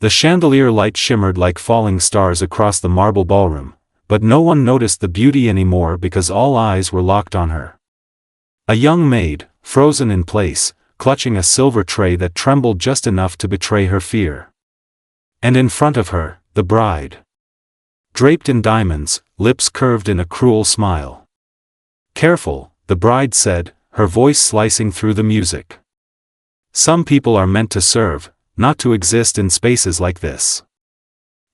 The chandelier light shimmered like falling stars across the marble ballroom, but no one noticed the beauty anymore because all eyes were locked on her. A young maid, frozen in place, clutching a silver tray that trembled just enough to betray her fear. And in front of her, the bride. Draped in diamonds, lips curved in a cruel smile. "Careful," the bride said, her voice slicing through the music. "Some people are meant to serve, not to exist in spaces like this."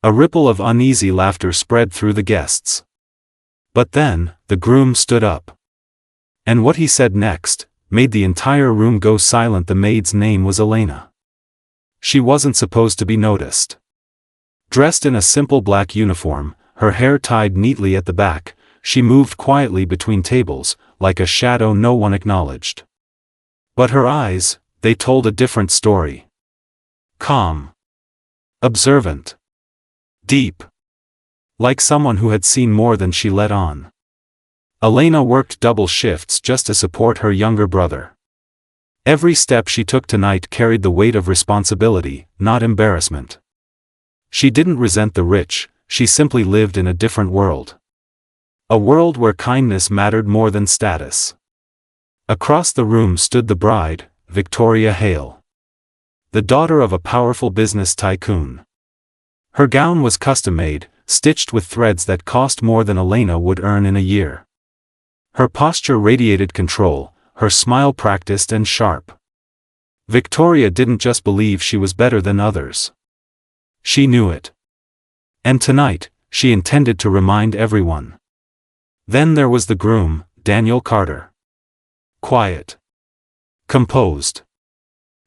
A ripple of uneasy laughter spread through the guests. But then, the groom stood up. And what he said next made the entire room go silent. The maid's name was Elena. She wasn't supposed to be noticed. Dressed in a simple black uniform, her hair tied neatly at the back, she moved quietly between tables, like a shadow no one acknowledged. But her eyes, they told a different story. Calm. Observant. Deep. Like someone who had seen more than she let on. Elena worked double shifts just to support her younger brother. Every step she took tonight carried the weight of responsibility, not embarrassment. She didn't resent the rich, she simply lived in a different world. A world where kindness mattered more than status. Across the room stood the bride, Victoria Hale. The daughter of a powerful business tycoon. Her gown was custom-made, stitched with threads that cost more than Elena would earn in a year. Her posture radiated control, her smile practiced and sharp. Victoria didn't just believe she was better than others. She knew it. And tonight, she intended to remind everyone. Then there was the groom, Daniel Carter. Quiet. Composed.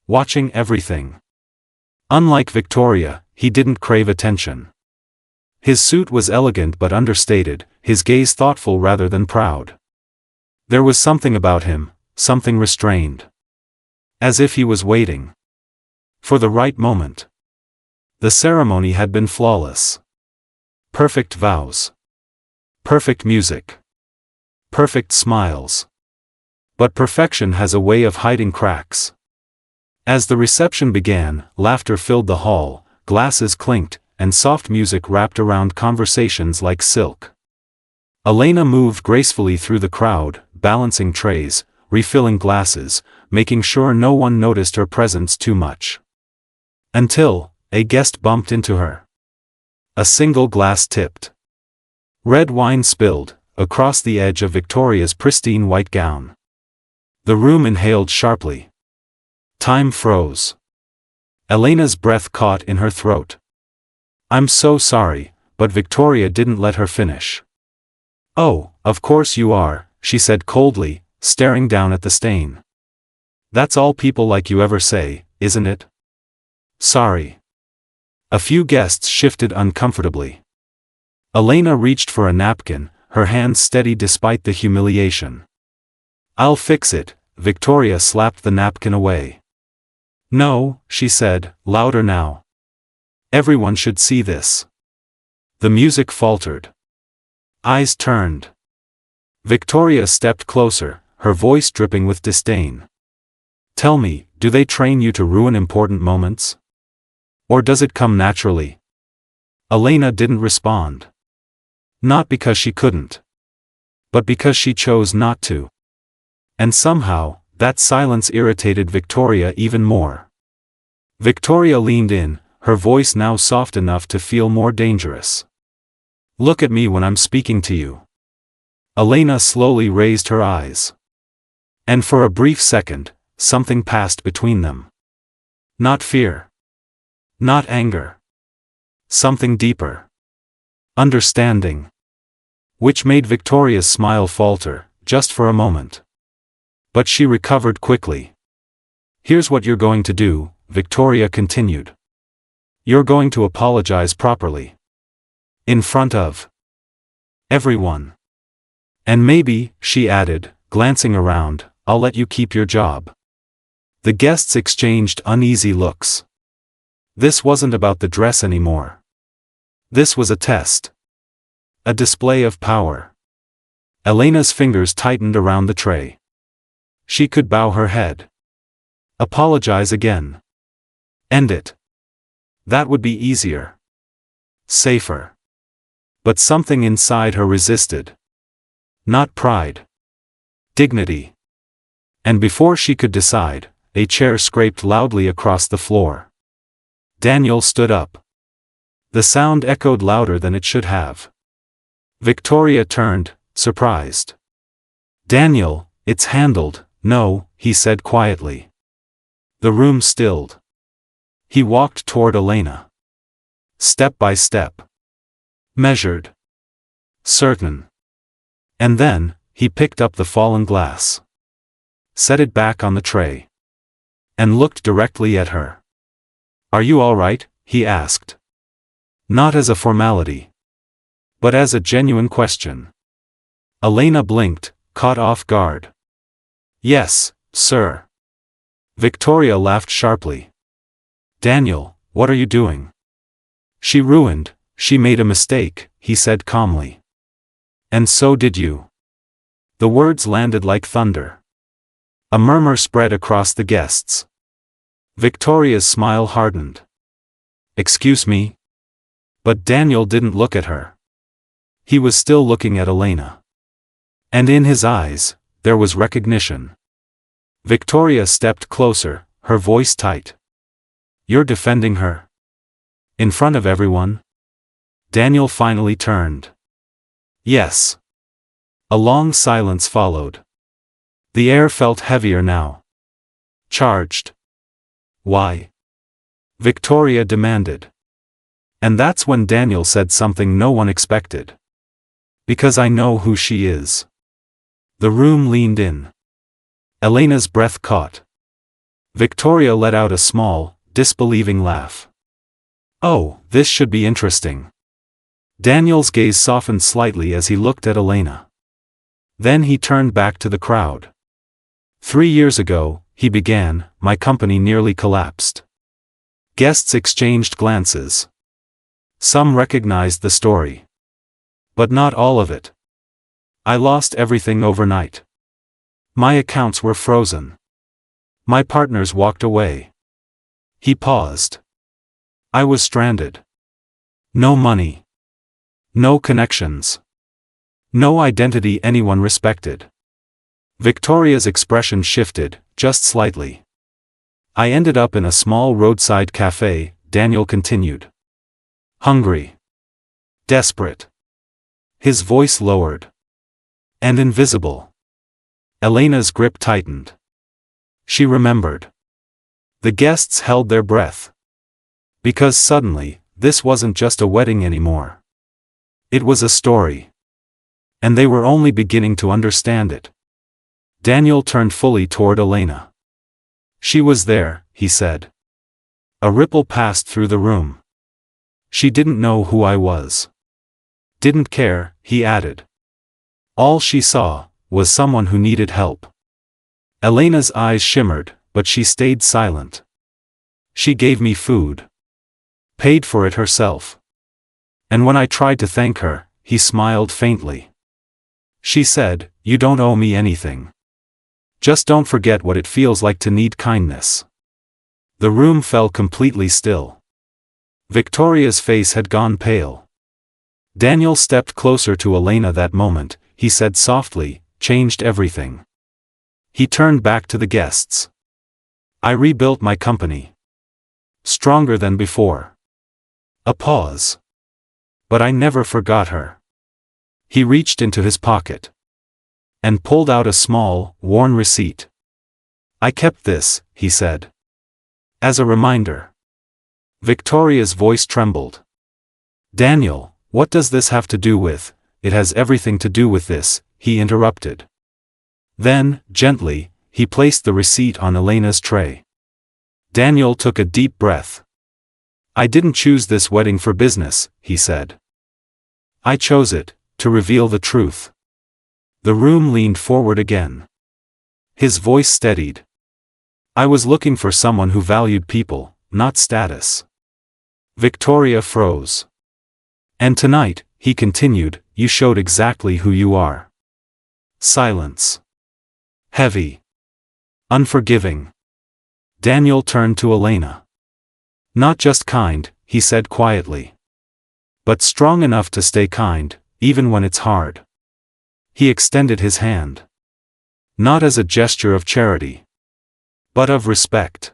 Watching everything. Unlike Victoria, he didn't crave attention. His suit was elegant but understated, his gaze thoughtful rather than proud. There was something about him, something restrained. As if he was waiting for the right moment. The ceremony had been flawless. Perfect vows. Perfect music. Perfect smiles. But perfection has a way of hiding cracks. As the reception began, laughter filled the hall, glasses clinked, and soft music wrapped around conversations like silk. Elena moved gracefully through the crowd, balancing trays, refilling glasses, making sure no one noticed her presence too much. Until a guest bumped into her. A single glass tipped. Red wine spilled across the edge of Victoria's pristine white gown. The room inhaled sharply. Time froze. Elena's breath caught in her throat. "I'm so sorry," but Victoria didn't let her finish. "Oh, of course you are," she said coldly, staring down at the stain. "That's all people like you ever say, isn't it?" "Sorry." A few guests shifted uncomfortably. Elena reached for a napkin, her hands steady despite the humiliation. "I'll fix it," Victoria slapped the napkin away. "No," she said, louder now. "Everyone should see this." The music faltered. Eyes turned. Victoria stepped closer, her voice dripping with disdain. "Tell me, do they train you to ruin important moments? Or does it come naturally?" Elena didn't respond. Not because she couldn't. But because she chose not to. And somehow, that silence irritated Victoria even more. Victoria leaned in, her voice now soft enough to feel more dangerous. "Look at me when I'm speaking to you." Elena slowly raised her eyes. And for a brief second, something passed between them. Not fear. Not anger. Something deeper. Understanding. Which made Victoria's smile falter, just for a moment. But she recovered quickly. "Here's what you're going to do," Victoria continued. "You're going to apologize properly. In front of everyone. And maybe," she added, glancing around, "I'll let you keep your job." The guests exchanged uneasy looks. This wasn't about the dress anymore. This was a test. A display of power. Elena's fingers tightened around the tray. She could bow her head. Apologize again. End it. That would be easier. Safer. But something inside her resisted. Not pride. Dignity. And before she could decide, a chair scraped loudly across the floor. Daniel stood up. The sound echoed louder than it should have. Victoria turned, surprised. "Daniel, it's handled." "No," he said quietly. The room stilled. He walked toward Elena. Step by step. Measured. Certain. And then, he picked up the fallen glass. Set it back on the tray. And looked directly at her. "Are you all right?" he asked. Not as a formality. But as a genuine question. Elena blinked, caught off guard. "Yes, sir." Victoria laughed sharply. "Daniel, what are you doing?" She made a mistake," he said calmly. "And so did you." The words landed like thunder. A murmur spread across the guests. Victoria's smile hardened. "Excuse me?" But Daniel didn't look at her. He was still looking at Elena. And in his eyes, there was recognition. Victoria stepped closer, her voice tight. "You're defending her? In front of everyone?" Daniel finally turned. "Yes." A long silence followed. The air felt heavier now. Charged. "Why?" Victoria demanded. And that's when Daniel said something no one expected. "Because I know who she is." The room leaned in. Elena's breath caught. Victoria let out a small, disbelieving laugh. "Oh, this should be interesting." Daniel's gaze softened slightly as he looked at Elena. Then he turned back to the crowd. 3 years ago, he began, my company nearly collapsed." Guests exchanged glances. Some recognized the story. But not all of it. "I lost everything overnight. My accounts were frozen. My partners walked away." He paused. "I was stranded. No money. No connections. No identity anyone respected." Victoria's expression shifted, just slightly. "I ended up in a small roadside cafe," Daniel continued. "Hungry. Desperate." His voice lowered. "And invisible." Elena's grip tightened. She remembered. The guests held their breath. Because suddenly, this wasn't just a wedding anymore. It was a story. And they were only beginning to understand it. Daniel turned fully toward Elena. "She was there," he said. A ripple passed through the room. "She didn't know who I was. Didn't care," he added. "All she saw was someone who needed help." Elena's eyes shimmered, but she stayed silent. "She gave me food. Paid for it herself. And when I tried to thank her," he smiled faintly. "She said, 'You don't owe me anything. Just don't forget what it feels like to need kindness.'" The room fell completely still. Victoria's face had gone pale. Daniel stepped closer to Elena that moment, he said softly, "Changed everything." He turned back to the guests. "I rebuilt my company. Stronger than before." A pause. "But I never forgot her." He reached into his pocket. And pulled out a small, worn receipt. "I kept this," he said. "As a reminder." Victoria's voice trembled. "Daniel, what does this have to do with?" "It has everything to do with this," he interrupted. Then, gently, he placed the receipt on Elena's tray. Daniel took a deep breath. "I didn't choose this wedding for business," he said. "I chose it, to reveal the truth." The room leaned forward again. His voice steadied. "I was looking for someone who valued people, not status." Victoria froze. "And tonight," he continued, "you showed exactly who you are." Silence. Heavy. Unforgiving. Daniel turned to Elena. Not just kind, he said quietly. But strong enough to stay kind, even when it's hard. He extended his hand. Not as a gesture of charity, but of respect.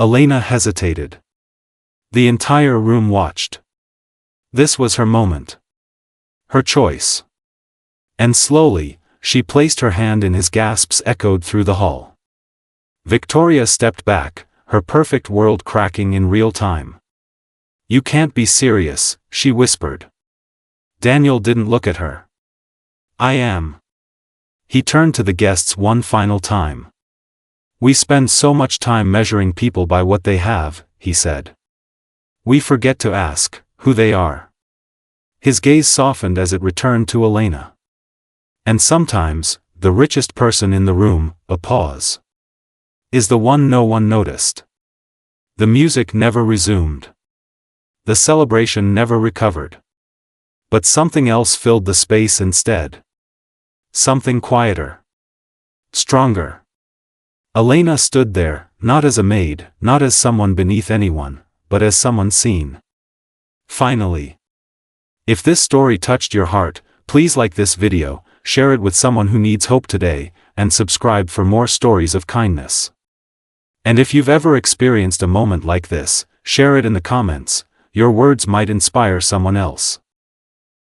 Elena hesitated. The entire room watched. This was her moment. Her choice. And slowly, she placed her hand in his. Gasps echoed through the hall. Victoria stepped back, her perfect world cracking in real time. You can't be serious, she whispered. Daniel didn't look at her. I am. He turned to the guests one final time. We spend so much time measuring people by what they have, he said. We forget to ask who they are. His gaze softened as it returned to Elena. And sometimes, the richest person in the room, a pause, is the one no one noticed. The music never resumed. The celebration never recovered. But something else filled the space instead. Something quieter. Stronger. Elena stood there, not as a maid, not as someone beneath anyone, but as someone seen. Finally. If this story touched your heart, please like this video, share it with someone who needs hope today, and subscribe for more stories of kindness. And if you've ever experienced a moment like this, share it in the comments. Your words might inspire someone else.